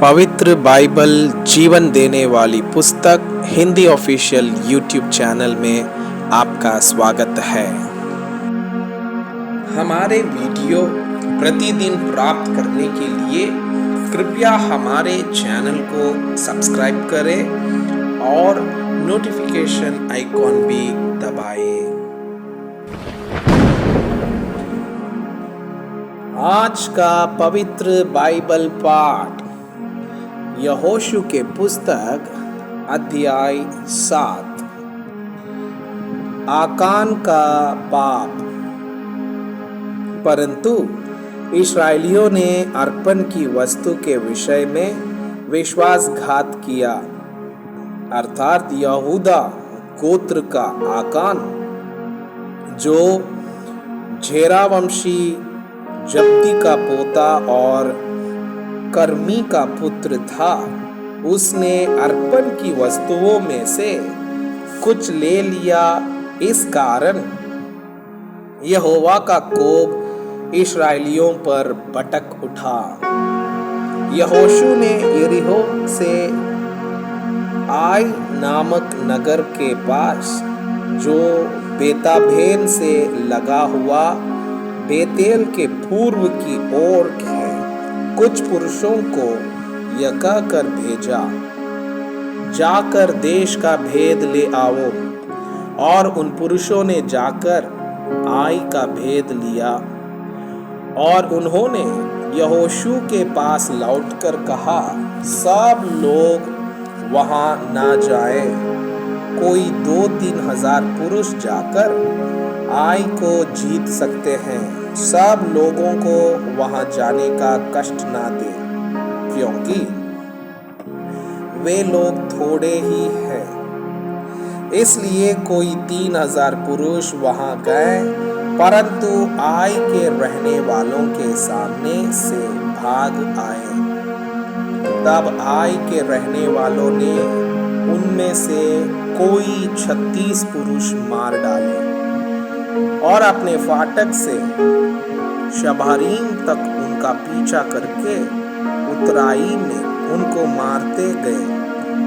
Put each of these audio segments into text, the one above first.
पवित्र बाइबल जीवन देने वाली पुस्तक हिंदी ऑफिशियल यूट्यूब चैनल में आपका स्वागत है। हमारे वीडियो प्रतिदिन प्राप्त करने के लिए कृपया हमारे चैनल को सब्सक्राइब करें और नोटिफिकेशन आइकॉन भी दबाएं। आज का पवित्र बाइबल पाठ यहोशू के पुस्तक अध्याय 7। आकान का पाप। परंतु इस्राएलियों ने अर्पण की वस्तु के विषय में विश्वासघात किया, अर्थात यहूदा गोत्र का आकान, जो झेरा वंशी जब्दी का पोता और कर्मी का पुत्र था, उसने अर्पण की वस्तुओं में से कुछ ले लिया। इस कारण यहोवा का कोप इस्राएलियों पर भड़क उठा। यहोशू ने यरीहो से आई नामक नगर के पास, जो बेताभेन से लगा हुआ बेतेल के पूर्व की ओर है, कुछ पुरुषों को यह कहकर भेजा, जाकर देश का भेद ले आओ। और उन पुरुषों ने जाकर आई का भेद लिया। और उन्होंने यहोशू के पास लौटकर कहा, सब लोग वहां ना जाएं, कोई 2-3 हजार पुरुष जाकर आई को जीत सकते हैं। सब लोगों को वहां जाने का कष्ट ना दे, क्योंकि वे लोग थोड़े ही हैं। इसलिए कोई 3,000 पुरुष वहां गए, परंतु आई के रहने वालों के सामने से भाग आए। तब आई के रहने वालों ने उनमें से कोई 36 पुरुष मार डाले और अपने फाटक से शबारीम तक उनका पीछा करके उतराई में उनको मारते गए।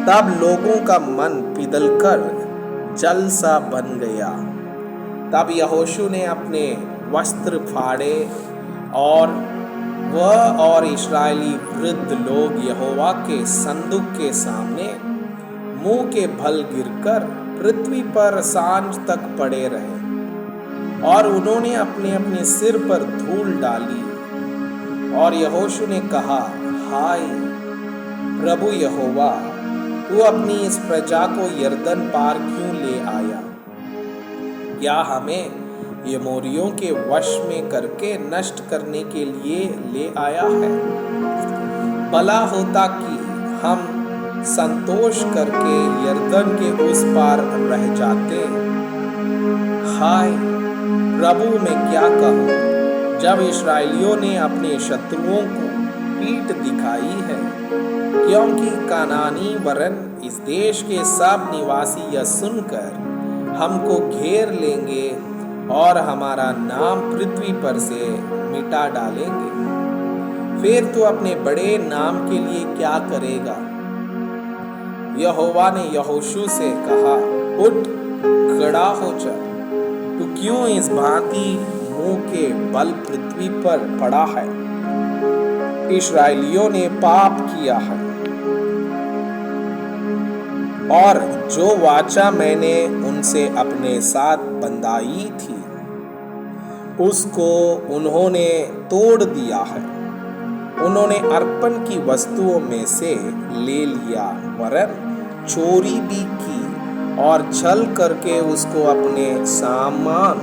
तब लोगों का मन पिघलकर जल सा बन गया। तब यहोशू ने अपने वस्त्र फाड़े और वह और इस्राएली वृद्ध लोग यहोवा के संदूक के सामने मुंह के बल गिरकर पृथ्वी पर सांझ तक पड़े रहे। और उन्होंने अपने अपने सिर पर धूल डाली। और यहोशू ने कहा, हाय प्रभु यहोवा, तू अपनी इस प्रजा को यरदन पार क्यों ले आया? क्या हमें यमोरियों के वश में करके नष्ट करने के लिए ले आया है? भला होता कि हम संतोष करके यरदन के उस पार रह जाते। हाय प्रभु, मैं क्या कहूँ, जब इस्राएलियों ने अपने शत्रुओं को पीठ दिखाई है, क्योंकि कानानी वरन इस देश के सब निवासी यह सुनकर हमको घेर लेंगे और हमारा नाम पृथ्वी पर से मिटा डालेंगे। फिर तू अपने बड़े नाम के लिए क्या करेगा? यहोवा ने यहोशू से कहा, उठ, खड़ा हो जा। तू क्यों इस भांति मुंह के बल पृथ्वी पर पड़ा है? इस्राएलियों ने पाप किया है, और जो वाचा मैंने उनसे अपने साथ बंधाई थी, उसको उन्होंने तोड़ दिया है। उन्होंने अर्पण की वस्तुओं में से ले लिया, वरन चोरी भी की और छल करके उसको अपने सामान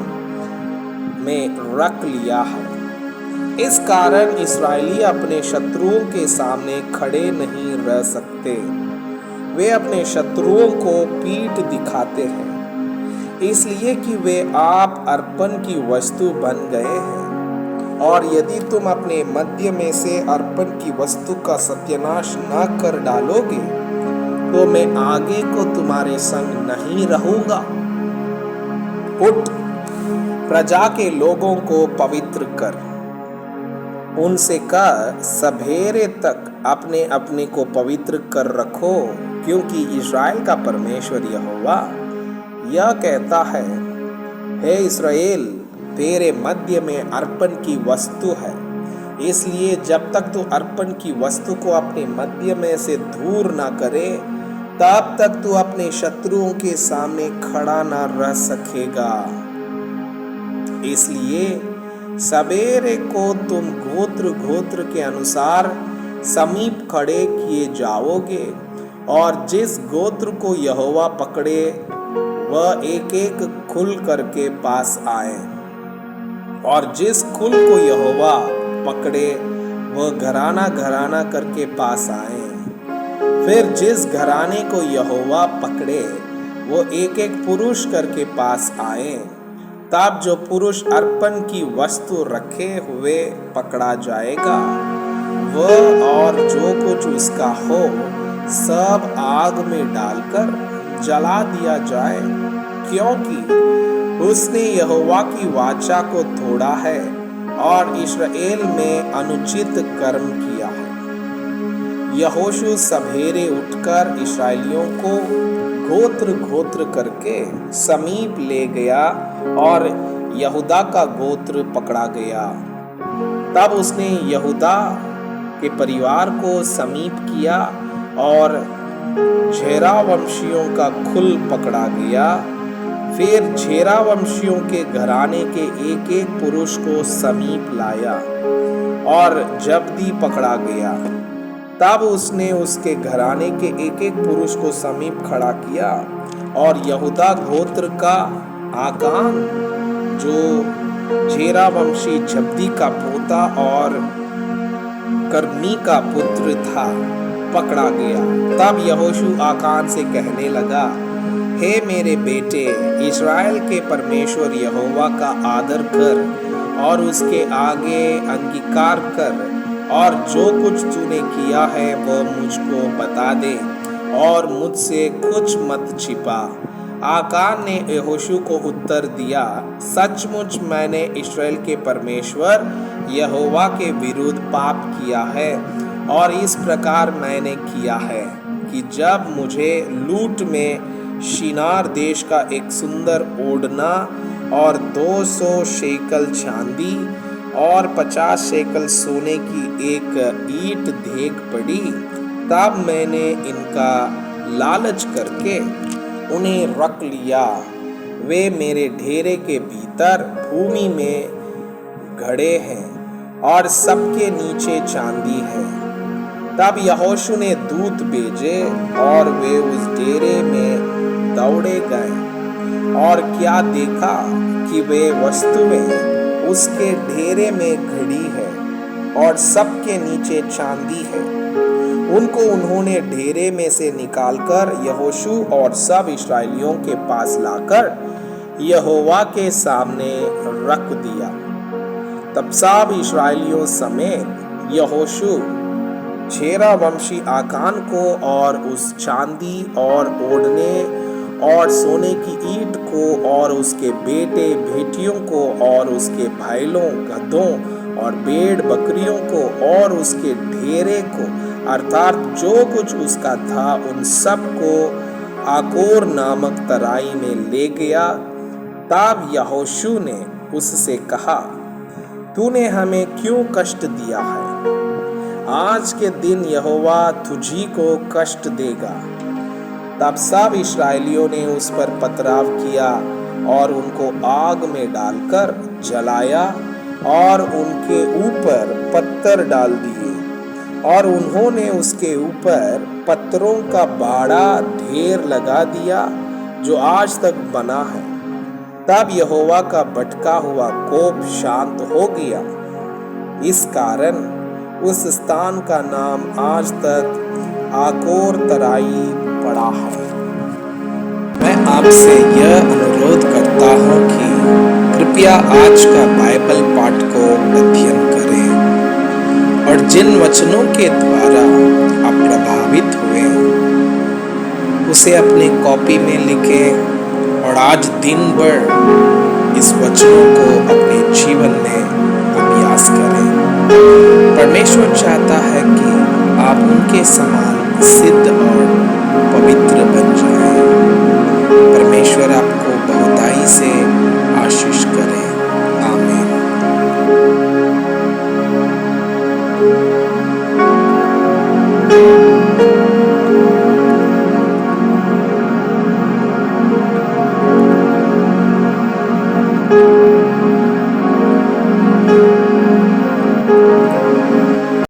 में रख लिया है। इस कारण इस्राएली अपने शत्रुओं के सामने खड़े नहीं रह सकते। वे अपने शत्रुओं को पीठ दिखाते हैं, इसलिए कि वे आप अर्पण की वस्तु बन गए हैं। और यदि तुम अपने मध्य में से अर्पण की वस्तु का सत्यानाश न कर डालोगे, तो मैं आगे को तुम्हारे संग नहीं रहूंगा। उठ, प्रजा के लोगों को पवित्र कर उनसे कह, सवेरे तक अपने अपने को पवित्र कर रखो, क्योंकि इस्राएल का परमेश्वर यहोवा यह कहता है, हे इस्राएल, तेरे मध्य में अर्पण की वस्तु है, इसलिए जब तक तू अर्पण की वस्तु को अपने मध्य में से दूर ना करे, तब तक तू अपने शत्रुओं के सामने खड़ा ना रह सकेगा। इसलिए सवेरे को तुम गोत्र गोत्र के अनुसार समीप खड़े किए जाओगे, और जिस गोत्र को यहोवा पकड़े वह एक एक खुल करके पास आए, और जिस खुल को यहोवा पकड़े वह घराना घराना करके पास आए। फिर जिस घराने को यहोवा पकड़े वो एक एक पुरुष करके पास आए। तब जो पुरुष अर्पण की वस्तु रखे हुए पकड़ा जाएगा, वह और जो कुछ उसका हो सब आग में डालकर जला दिया जाए, क्योंकि उसने यहोवा की वाचा को तोड़ा है और इस्राएल में अनुचित कर्म किया है। यहोशू सवेरे उठकर इस्राएलियों को गोत्र गोत्र करके समीप ले गया और यहूदा का गोत्र पकड़ा गया। तब उसने यहूदा के परिवार को समीप किया और झेरा वंशियों का खुल पकड़ा गया। फिर झेरा वंशियों के घराने के एक एक पुरुष को समीप लाया और जब्दी पकड़ा गया। तब उसने उसके घराने के एक एक पुरुष को समीप खड़ा किया, और यहूदा गोत्र का आकान, जो झेरा वंशी जब्दी का पोता और कर्मी का पुत्र था, पकड़ा गया। तब यहोशू आकान से कहने लगा, हे मेरे बेटे, इस्राएल के परमेश्वर यहोवा का आदर कर और उसके आगे अंगीकार कर, और जो कुछ तूने किया है वह मुझको बता दे और मुझसे कुछ मत छिपा। आकान ने यहोशू को उत्तर दिया, सचमुच मैंने इस्राएल के परमेश्वर यहोवा के विरुद्ध पाप किया है, और इस प्रकार मैंने किया है कि जब मुझे लूट में शिनार देश का एक सुंदर ओढ़ना और 200 शेकल चांदी और 50 शेकल सोने की एक ईंट देख पड़ी, तब मैंने इनका लालच करके उन्हें रख लिया। वे मेरे डेरे के भीतर भूमि में गड़े हैं और सबके नीचे चांदी है। तब यहोशू ने दूत भेजे और वे उस डेरे में दौड़े गए, और क्या देखा कि वे वस्तुएं उसके डेरे में घड़ी है और सबके नीचे चांदी है। उनको उन्होंने डेरे में से निकालकर यहोशू और सब इस्राएलियों के पास लाकर यहोवा के सामने रख दिया। तब सब इस्राएलियों समेत यहोशू झेरा वंशी आकान को और उस चांदी और ओढ़ने और सोने की ईंट को और उसके बेटे बेटियों को और उसके बैलों गधों और भेड़ बकरियों को और उसके ढेरे को, अर्थात जो कुछ उसका था, उन सब को आकोर नामक तराई में ले गया। तब यहोशू ने उससे कहा, तूने हमें क्यों कष्ट दिया है? आज के दिन यहोवा तुझी को कष्ट देगा। तब सब इस्राएलियों ने उस पर पथराव किया और उनको आग में डालकर जलाया और उनके ऊपर पत्थर डाल दिए, और उन्होंने उसके ऊपर पत्थरों का बाड़ा ढेर लगा दिया जो आज तक बना है। तब यहोवा का भटका हुआ कोप शांत हो गया। इस कारण उस स्थान का नाम आज तक आकोर तराई पड़ा है। मैं आपसे यह अनुरोध करता हूँ कि कृपया आज का बाइबल पाठ को अध्ययन करें और जिन वचनों के द्वारा आप प्रभावित हुए उसे अपने कॉपी में लिखें और आज दिन भर इस वचनों को अपने जीवन में अभ्यास करें। के समान सिद्ध